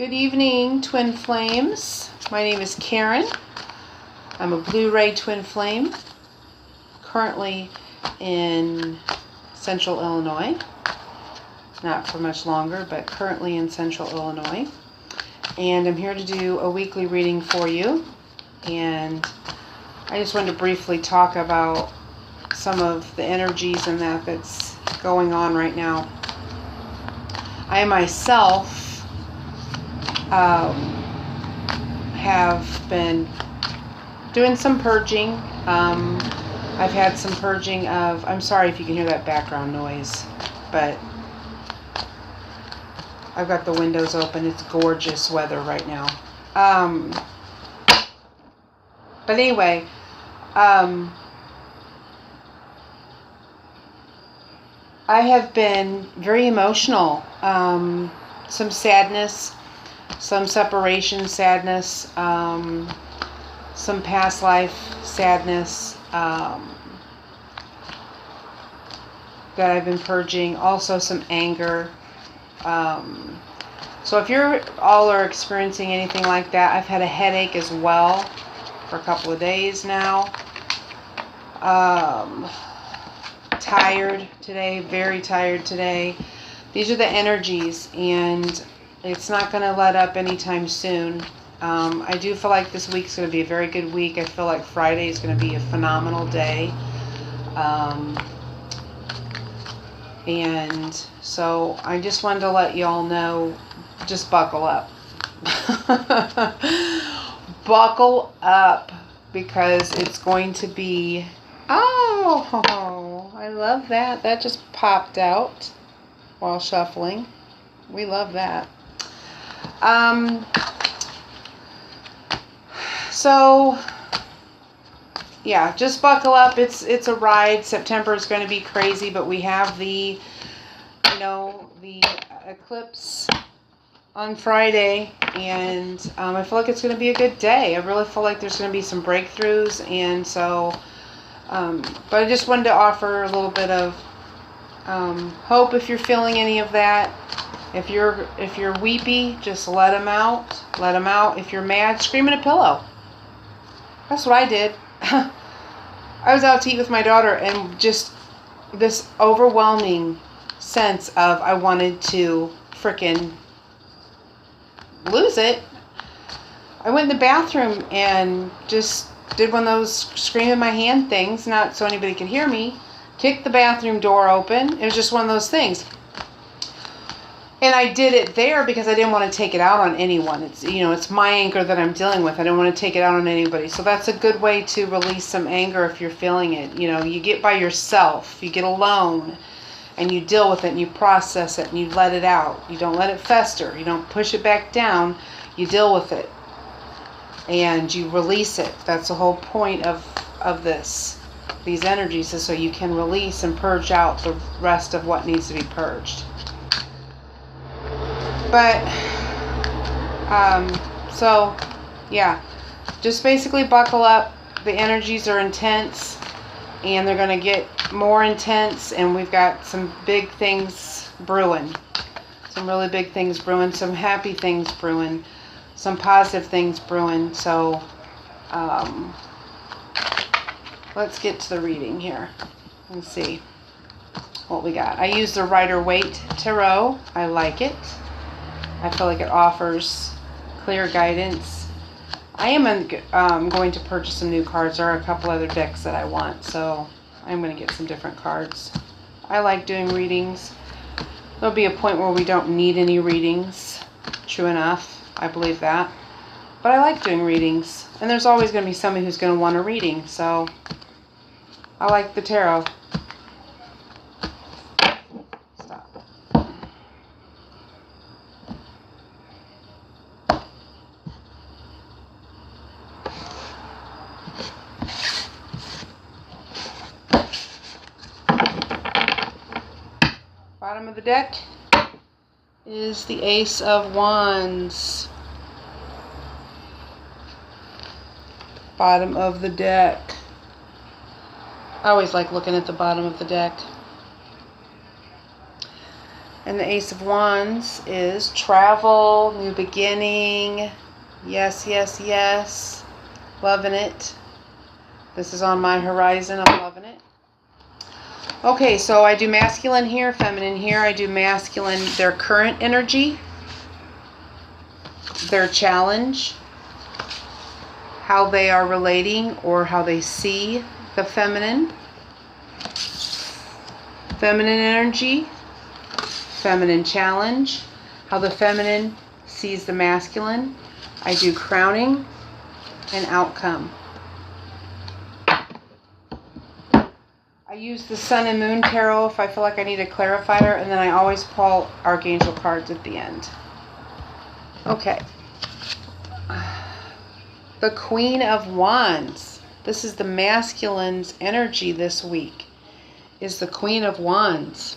Good evening, Twin Flames. My name is Karen. I'm a Blu-ray Twin Flame, currently in Central Illinois. Not for much longer, but currently in Central Illinois. And I'm here to do a weekly reading for you. And I just wanted to briefly talk about some of the energies and that's going on right now. I myself have been doing some purging. I've had some purging of, I'm sorry if you can hear that background noise, but I've got the windows open. It's gorgeous weather right now. But anyway, I have been very emotional. Some sadness, some separation sadness, some past life sadness that I've been purging. Also some anger. So if you're all are experiencing anything like that, I've had a headache as well for a couple of days now. Tired today, very tired today. These are the energies, and it's not going to let up anytime soon. I do feel like this week's going to be a very good week. I feel like Friday is going to be a phenomenal day. And so I just wanted to let y'all know, just buckle up. Buckle up, because it's going to be... Oh, I love that. That just popped out while shuffling. We love that. So yeah, just buckle up. It's a ride. September is going to be crazy, but we have the eclipse on Friday, and I feel like it's going to be a good day. I really feel like there's going to be some breakthroughs, and so but I just wanted to offer a little bit of hope if you're feeling any of that. If you're weepy, just let them out. Let them out. If you're mad, scream in a pillow. That's what I did. I was out to eat with my daughter, and just this overwhelming sense of I wanted to frickin' lose it. I went in the bathroom and just did one of those scream in my hand things, not so anybody could hear me. Kicked the bathroom door open. It was just one of those things. And I did it there because I didn't want to take it out on anyone. It's my anger that I'm dealing with. I don't want to take it out on anybody. So that's a good way to release some anger if you're feeling it. You get by yourself, you get alone, and you deal with it, and you process it, and you let it out. You don't let it fester. You don't push it back down. You deal with it, and you release it. That's the whole point of these energies, is so you can release and purge out the rest of what needs to be purged. But, so, yeah, just basically buckle up. The energies are intense, and they're going to get more intense, and we've got some big things brewing. Some really big things brewing, some happy things brewing, some positive things brewing. So, let's get to the reading here and see what we got. I use the Rider-Waite Tarot. I like it. I feel like it offers clear guidance. I am going to purchase some new cards. There are a couple other decks that I want, so I'm going to get some different cards. I like doing readings. There'll be a point where we don't need any readings. True enough. I believe that. But I like doing readings. And there's always going to be somebody who's going to want a reading, so I like the tarot. Bottom of the deck is the Ace of Wands. Bottom of the deck. I always like looking at the bottom of the deck. And the Ace of Wands is travel, new beginning. Yes, yes, yes. Loving it. This is on my horizon. I'm loving it. Okay, so I do masculine here, feminine here. I do masculine, their current energy, their challenge, how they are relating or how they see the feminine. Feminine energy, feminine challenge, how the feminine sees the masculine. I do crowning and outcome. I use the Sun and Moon Tarot if I feel like I need a clarifier, and then I always pull Archangel cards at the end. Okay. The Queen of Wands. This is the masculine's energy this week, is the Queen of Wands.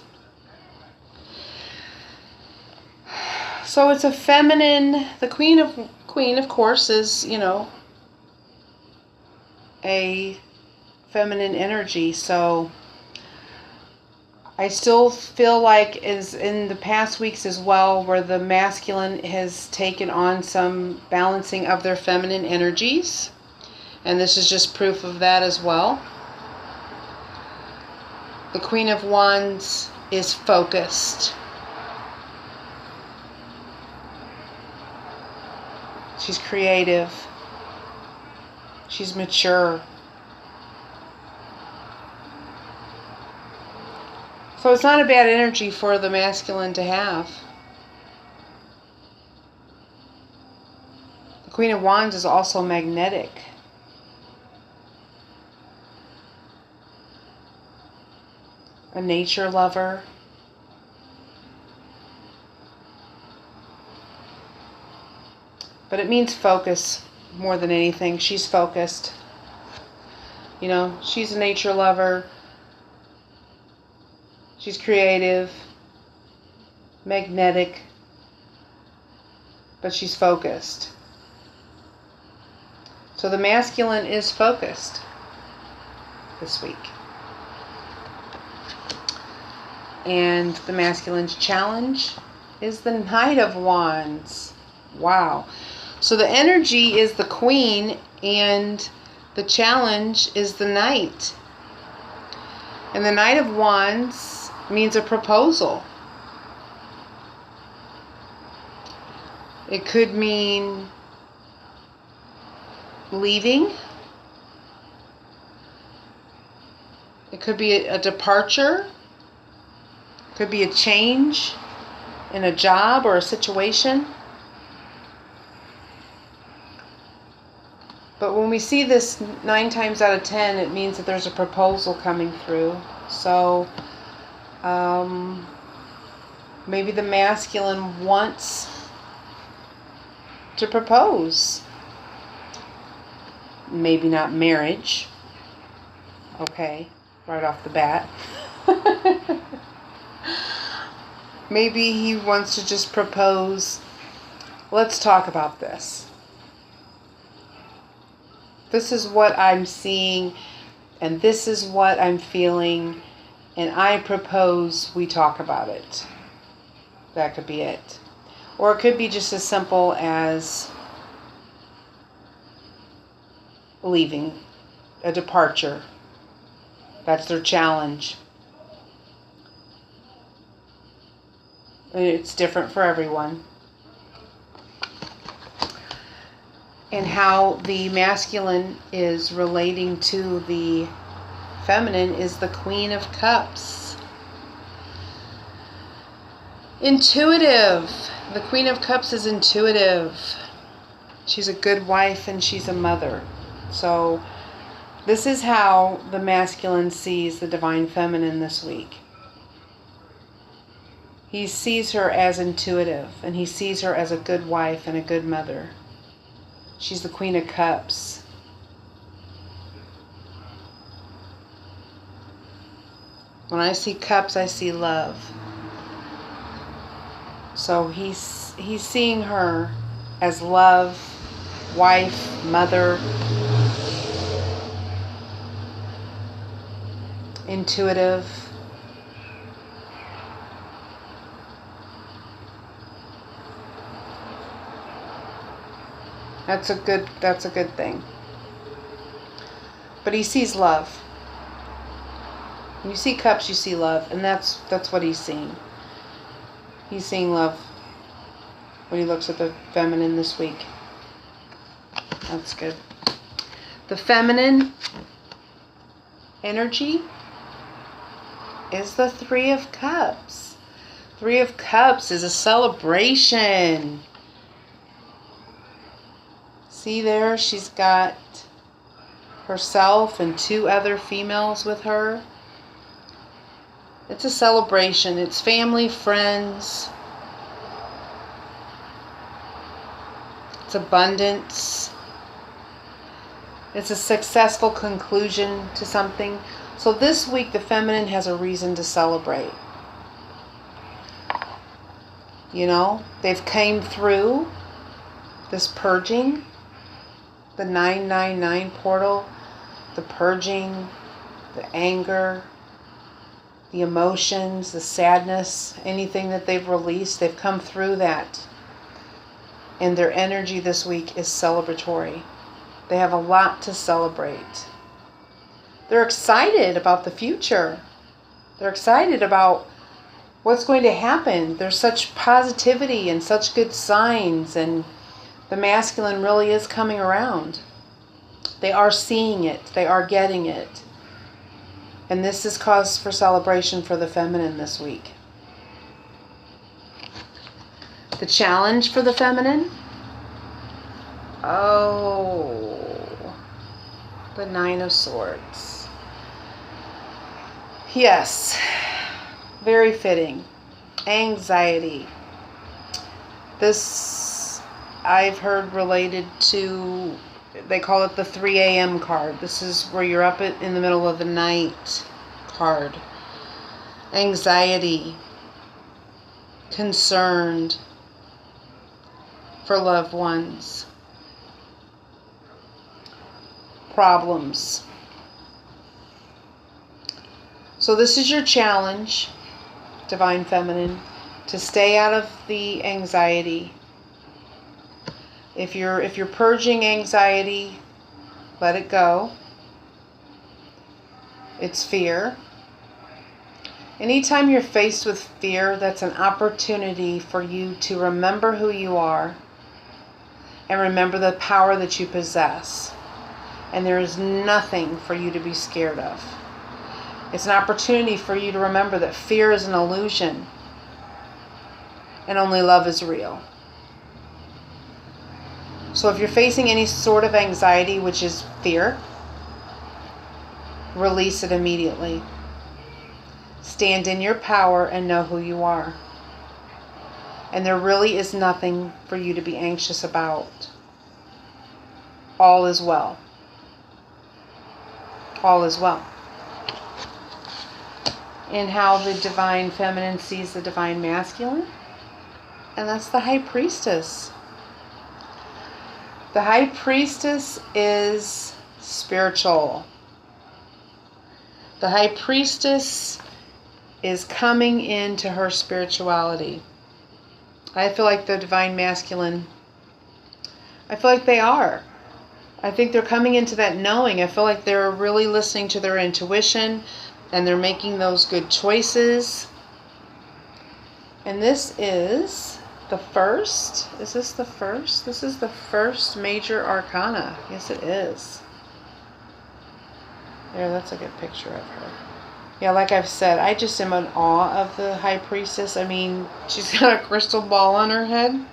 So it's a feminine, the Queen of course is, you know, a feminine energy. So I still feel like, as in the past weeks as well, where the masculine has taken on some balancing of their feminine energies, and this is just proof of that as well. The Queen of Wands is focused. She's creative. She's mature. So it's not a bad energy for the masculine to have. The Queen of Wands is also magnetic. A nature lover. But it means focus more than anything. She's focused. You know, she's a nature lover. She's creative, magnetic, but she's focused. So the masculine is focused this week. And the masculine's challenge is the Knight of Wands. Wow. So the energy is the Queen and the challenge is the Knight. And the Knight of Wands means a proposal. It could mean leaving. It could be a departure. It could be a change in a job or a situation. But when we see this 9 times out of 10, it means that there's a proposal coming through. So maybe the masculine wants to propose. Maybe not marriage. Okay, right off the bat. Maybe he wants to just propose, let's talk about this. This is what I'm seeing, and this is what I'm feeling, and I propose we talk about it. That could be it. Or it could be just as simple as leaving, a departure. That's their challenge. And it's different for everyone. And how the masculine is relating to the feminine is the Queen of Cups. Intuitive. The Queen of Cups is intuitive. She's a good wife and she's a mother. So this is how the masculine sees the divine feminine this week. He sees her as intuitive, and he sees her as a good wife and a good mother. She's the Queen of Cups. When I see cups, I see love. So he's seeing her as love, wife, mother, intuitive. That's a good thing. But he sees love. When you see cups, you see love, and that's what he's seeing. He's seeing love when he looks at the feminine this week. That's good. The feminine energy is the Three of Cups. Three of Cups is a celebration. See there, she's got herself and 2 other females with her. It's a celebration. It's family, friends. It's abundance. It's a successful conclusion to something. So this week, the feminine has a reason to celebrate. You know, they've came through this purging, the 999 portal, the purging, the anger, the emotions, the sadness, anything that they've released, they've come through that. And their energy this week is celebratory. They have a lot to celebrate. They're excited about the future. They're excited about what's going to happen. There's such positivity and such good signs, and the masculine really is coming around. They are seeing it. They are getting it. And this is cause for celebration for the feminine this week. The challenge for the feminine? Oh, the Nine of Swords. Yes, very fitting. Anxiety. This I've heard related to, they call it the 3 a.m. card. This is where you're up in the middle of the night card. Anxiety. Concerned for loved ones. Problems. So this is your challenge, Divine Feminine, to stay out of the anxiety. If you're purging anxiety, let it go. It's fear. Anytime you're faced with fear, that's an opportunity for you to remember who you are and remember the power that you possess. And there is nothing for you to be scared of. It's an opportunity for you to remember that fear is an illusion and only love is real. So if you're facing any sort of anxiety, which is fear, release it immediately. Stand in your power and know who you are. And there really is nothing for you to be anxious about. All is well. All is well. In how the Divine Feminine sees the Divine Masculine. And that's the High Priestess. The High Priestess is spiritual. The High Priestess is coming into her spirituality. I feel like the Divine Masculine, I feel like they are. I think they're coming into that knowing. I feel like they're really listening to their intuition and they're making those good choices. And this is the first. Is this the first? This is the first major arcana. Yes, it is. There, that's a good picture of her. Yeah, like I've said, I just am in awe of the High Priestess. I mean, she's got a crystal ball on her head.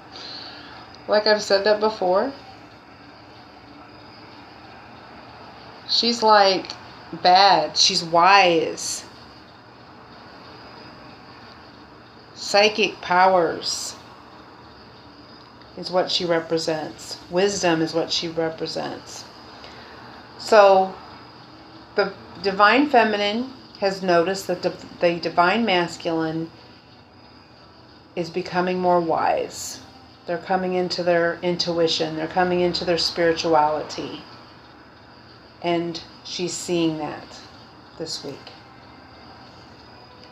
Like I've said that before. She's like bad. She's wise. Psychic powers is what she represents. Wisdom is what she represents. So the Divine Feminine has noticed that the Divine Masculine is becoming more wise. They're coming into their intuition. They're coming into their spirituality. And she's seeing that this week.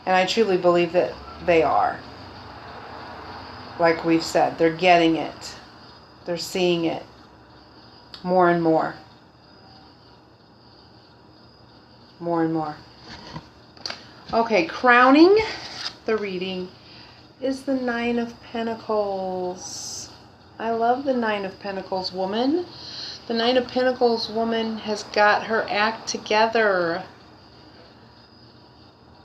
And I truly believe that they are. Like we've said, they're getting it. They're seeing it. more and more. More and more. Okay, crowning the reading is the Nine of Pentacles. I love the Nine of Pentacles woman. The Nine of Pentacles woman has got her act together.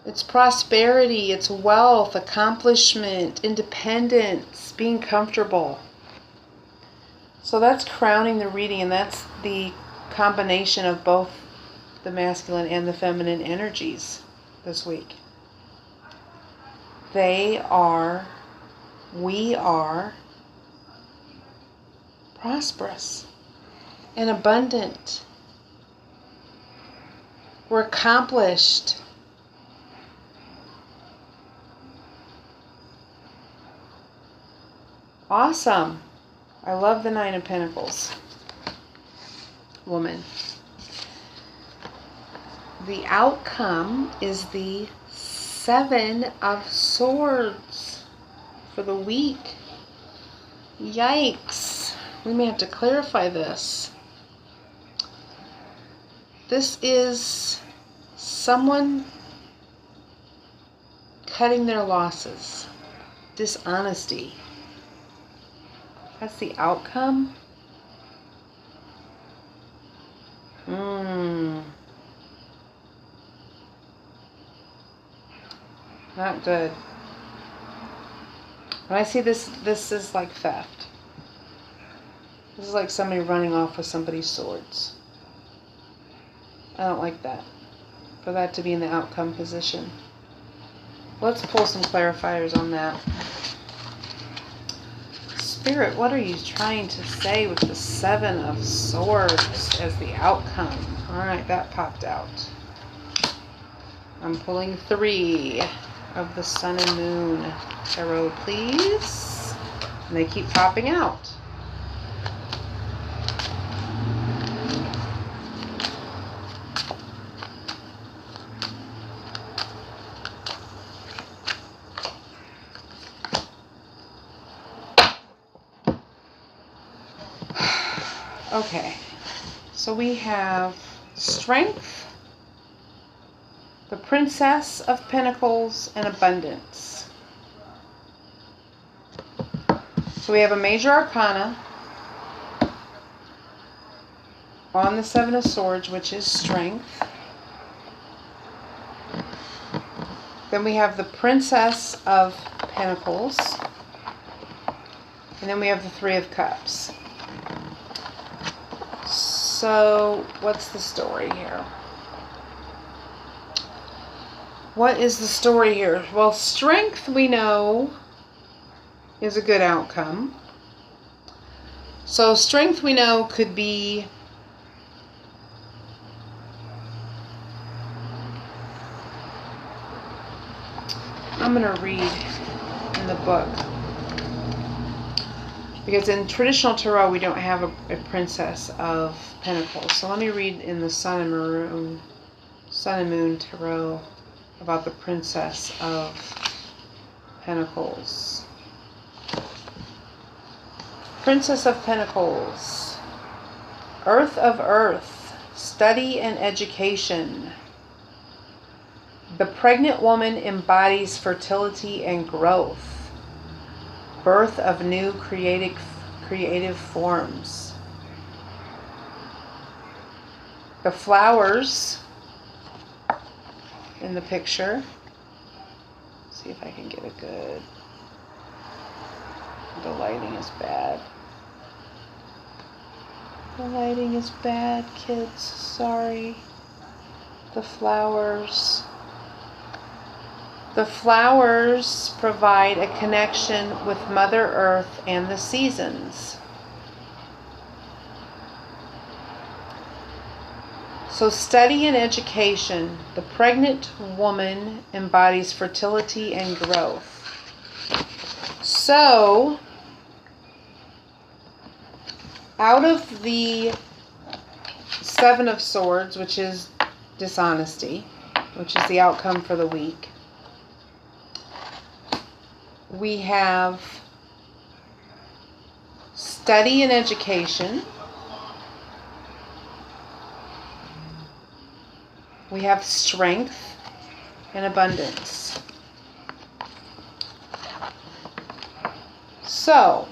It's prosperity, it's wealth, accomplishment, independence, being comfortable. So that's crowning the reading, and that's the combination of both the masculine and the feminine energies this week. We are prosperous and abundant. We're accomplished. Awesome. I love the Nine of Pentacles woman. The outcome is the Seven of Swords for the week. Yikes. We may have to clarify this. This is someone cutting their losses. Dishonesty. That's the outcome. Not good. When I see this is like theft. This is like somebody running off with somebody's swords. I don't like that. For that to be in the outcome position. Let's pull some clarifiers on that. Spirit, what are you trying to say with the Seven of Swords as the outcome? Alright, that popped out. I'm pulling 3 of the Sun and Moon Tarot, please. And they keep popping out. Okay, so we have Strength, the Princess of Pentacles, and Abundance. So we have a major arcana on the Seven of Swords, which is Strength. Then we have the Princess of Pentacles. And then we have the Three of Cups. So, what's the story here? What is the story here? Well, Strength, we know, is a good outcome. So, Strength, we know, could be I'm going to read in the book. Because in traditional tarot, we don't have a Princess of Pentacles. So let me read in the Sun and Moon Tarot about the Princess of Pentacles. Princess of Pentacles. Earth of Earth. Study and education. The pregnant woman embodies fertility and growth. Birth of new creative forms. The flowers in the picture. Let's see if I can get a good. The lighting is bad. The lighting is bad, kids. Sorry. The flowers. The flowers provide a connection with Mother Earth and the seasons. So study and education. The pregnant woman embodies fertility and growth. So, out of the Seven of Swords, which is dishonesty, which is the outcome for the week, we have study and education, we have strength and abundance. So,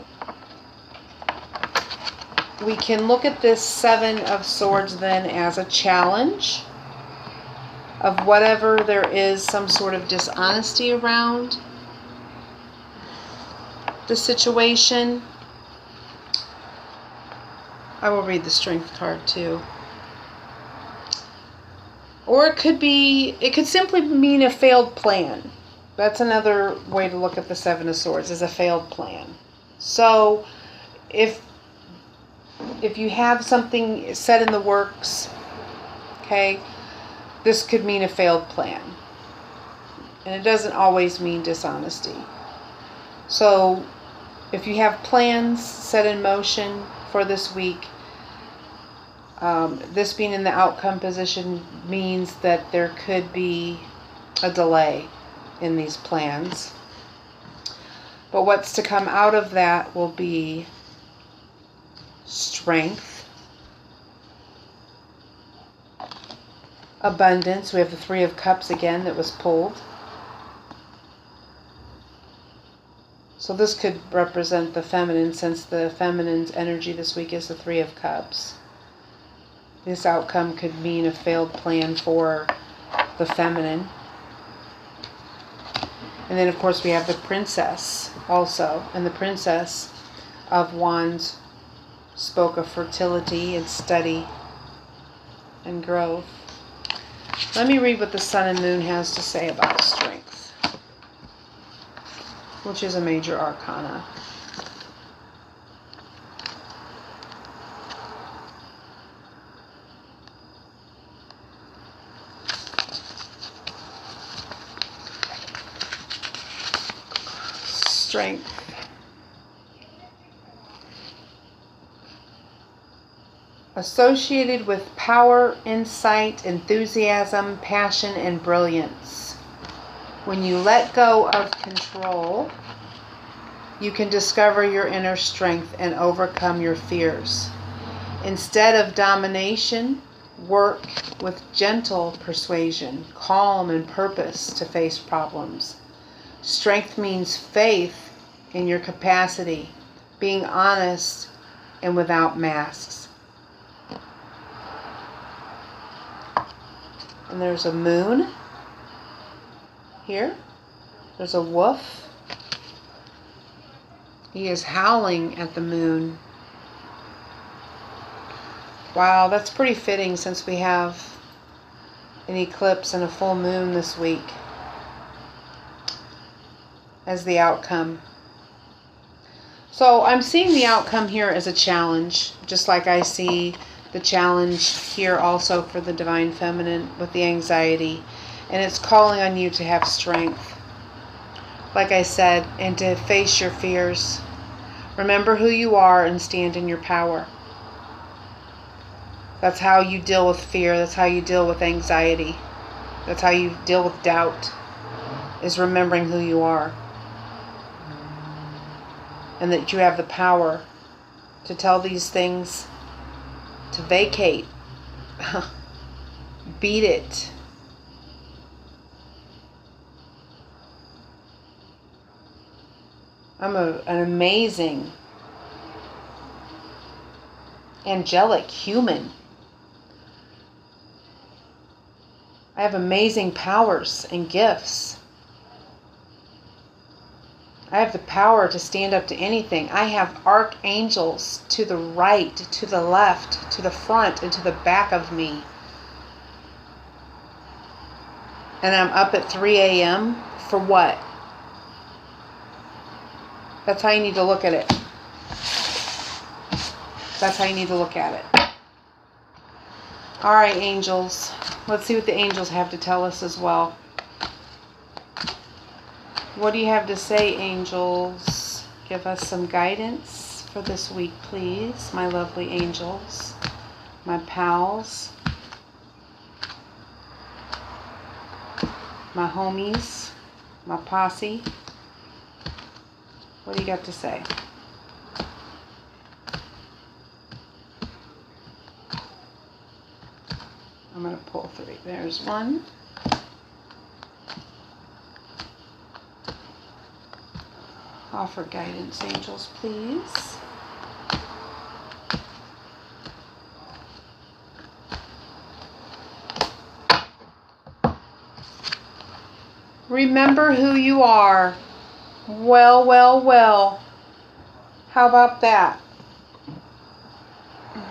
we can look at this Seven of Swords then as a challenge of whatever there is some sort of dishonesty around the situation. I will read the Strength card too. Or it could simply mean a failed plan. That's another way to look at the Seven of Swords, as a failed plan. So if you have something set in the works, okay, this could mean a failed plan. And it doesn't always mean dishonesty. So if you have plans set in motion for this week, this being in the outcome position means that there could be a delay in these plans. But what's to come out of that will be strength, abundance. We have the Three of Cups again that was pulled. So this could represent the feminine, since the feminine's energy this week is the Three of Cups. This outcome could mean a failed plan for the feminine. And then, of course, we have the Princess also. And the Princess of Wands spoke of fertility and study and growth. Let me read what the Sun and Moon has to say about strength, which is a major arcana. Strength. Associated with power, insight, enthusiasm, passion, and brilliance. When you let go of control, you can discover your inner strength and overcome your fears. Instead of domination, work with gentle persuasion, calm, and purpose to face problems. Strength means faith in your capacity, being honest and without masks. And there's a moon here. There's a wolf. He is howling at the moon. Wow, that's pretty fitting since we have an eclipse and a full moon this week as the outcome. So I'm seeing the outcome here as a challenge, just like I see the challenge here also for the Divine Feminine with the anxiety. And it's calling on you to have strength, like I said, and to face your fears. Remember who you are and stand in your power. That's how you deal with fear. That's how you deal with anxiety. That's how you deal with doubt, is remembering who you are. And that you have the power to tell these things to vacate. Beat it. I'm an amazing, angelic human. I have amazing powers and gifts. I have the power to stand up to anything. I have archangels to the right, to the left, to the front, and to the back of me. And I'm up at 3 a.m. for what? That's how you need to look at it. That's how you need to look at it. All right, angels. Let's see what the angels have to tell us as well. What do you have to say, angels? Give us some guidance for this week, please. My lovely angels. My pals. My homies. My posse. What do you got to say? I'm going to pull 3. There's 1. Offer guidance, angels, please. Remember who you are. Well, well, well. How about that?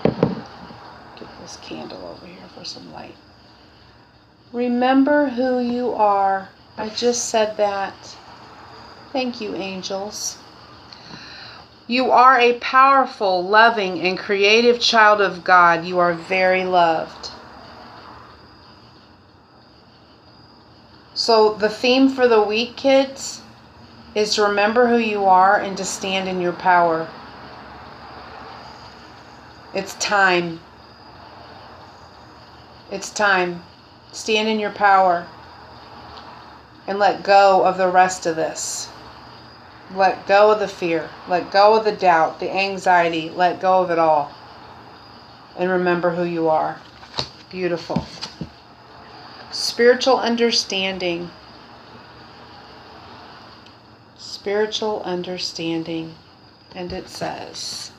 Get this candle over here for some light. Remember who you are. I just said that. Thank you, angels. You are a powerful, loving, and creative child of God. You are very loved. So the theme for the week, kids, is to remember who you are and to stand in your power. It's time. It's time. Stand in your power and let go of the rest of this. Let go of the fear. Let go of the doubt, the anxiety. Let go of it all. And remember who you are. Beautiful. Spiritual understanding. Spiritual understanding. And it says,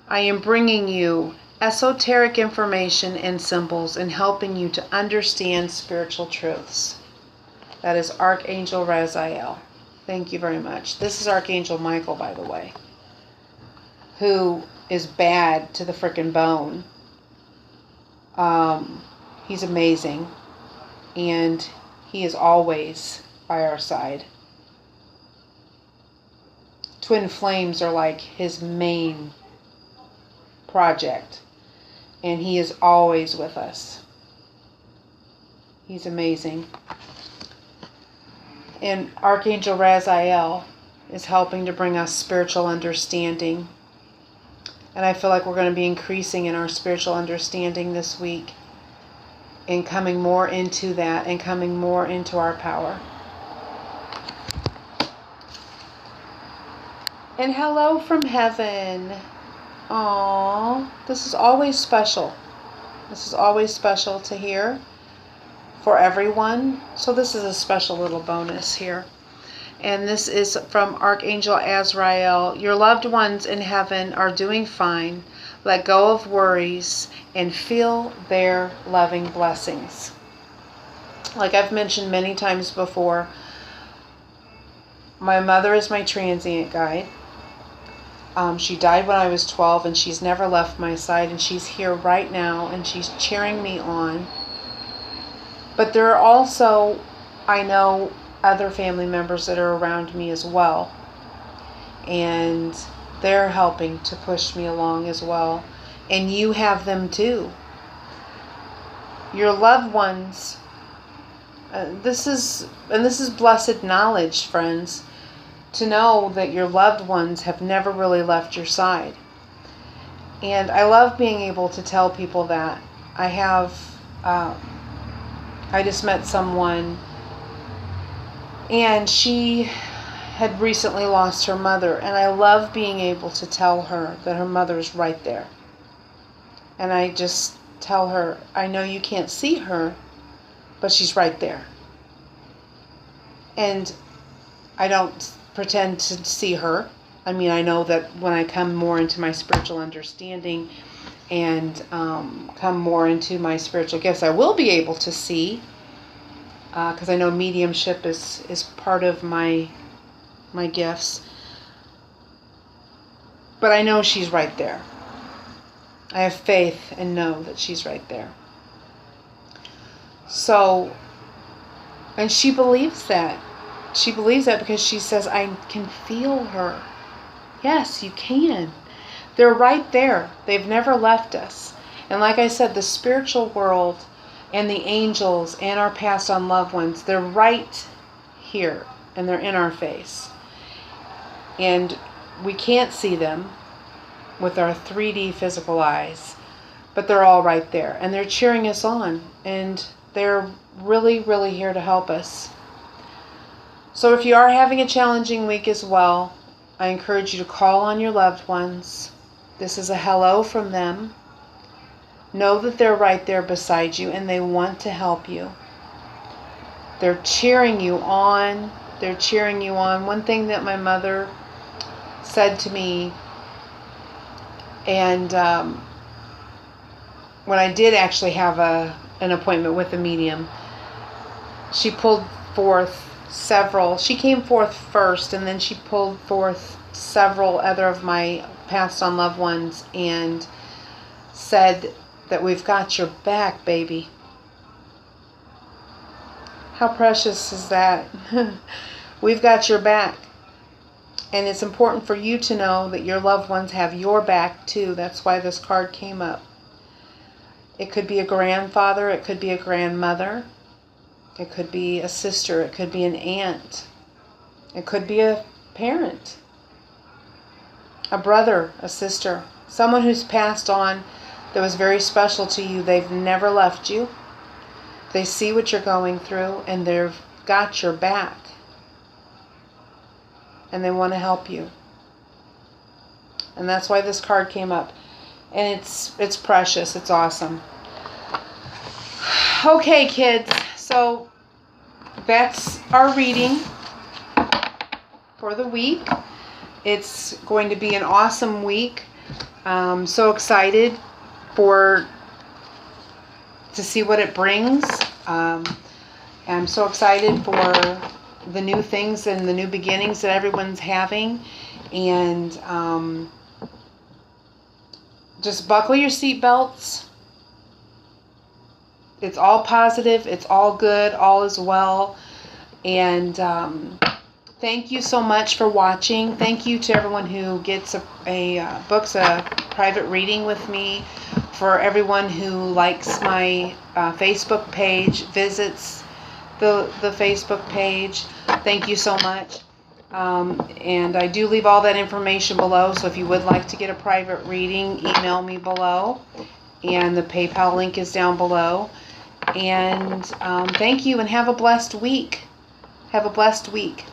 I am bringing you esoteric information and symbols and helping you to understand spiritual truths. That is Archangel Raziel. Thank you very much. This is Archangel Michael, by the way, who is bad to the frickin' bone. He's amazing, and he is always by our side. Twin flames are like his main project, and he is always with us. He's amazing. And Archangel Raziel is helping to bring us spiritual understanding. And I feel like we're going to be increasing in our spiritual understanding this week and coming more into that and coming more into our power. And hello from heaven. Aww, this is always special. This is always special to hear for everyone. So this is a special little bonus here. And this is from Archangel Azrael. Your loved ones in heaven are doing fine. Let go of worries and feel their loving blessings. Like I've mentioned many times before, my mother is my transient guide. She died when I was 12, and she's never left my side, and she's here right now, and she's cheering me on. But there are also, I know, other family members that are around me as well, and they're helping to push me along as well, and you have them too. Your loved ones, this is blessed knowledge, friends, to know that your loved ones have never really left your side. And I love being able to tell people that. I just met someone, and she had recently lost her mother, and I love being able to tell her that her mother is right there. And I just tell her, I know you can't see her, but she's right there. And I don't pretend to see her. I mean, I know that when I come more into my spiritual understanding and come more into my spiritual gifts, I will be able to see, because I know mediumship is part of my gifts. But I know she's right there. I have faith and know that she's right there. So, and she believes that. She believes that because she says, I can feel her. Yes, you can. They're right there. They've never left us. And like I said, the spiritual world and the angels and our passed on loved ones, they're right here, and they're in our face. And we can't see them with our 3D physical eyes, but they're all right there, and they're cheering us on, and they're really, really here to help us. So if you are having a challenging week as well, I encourage you to call on your loved ones. This is a hello from them. Know that they're right there beside you and they want to help you. They're cheering you on. They're cheering you on. One thing that my mother said to me, and when I did actually have an appointment with a medium, she pulled forth several. She came forth first, and then she pulled forth several other of my passed on loved ones and said that we've got your back, baby. How precious is that? We've got your back. And it's important for you to know that your loved ones have your back too. That's why this card came up. It could be a grandfather. It could be a grandmother. It could be a sister. It could be an aunt. It could be a parent. A brother, a sister. Someone who's passed on that was very special to you. They've never left you. They see what you're going through and they've got your back. And they want to help you. And that's why this card came up. And it's precious. It's awesome. Okay, kids. So that's our reading for the week. It's going to be an awesome week. So excited to see what it brings. I'm so excited for the new things and the new beginnings that everyone's having. And just buckle your seatbelts. It's all positive. It's all good. All is well. And thank you so much for watching. Thank you to everyone who gets books a private reading with me. For everyone who likes my Facebook page, visits the Facebook page. Thank you so much. And I do leave all that information below. So if you would like to get a private reading, email me below. And the PayPal link is down below. And thank you and have a blessed week. Have a blessed week.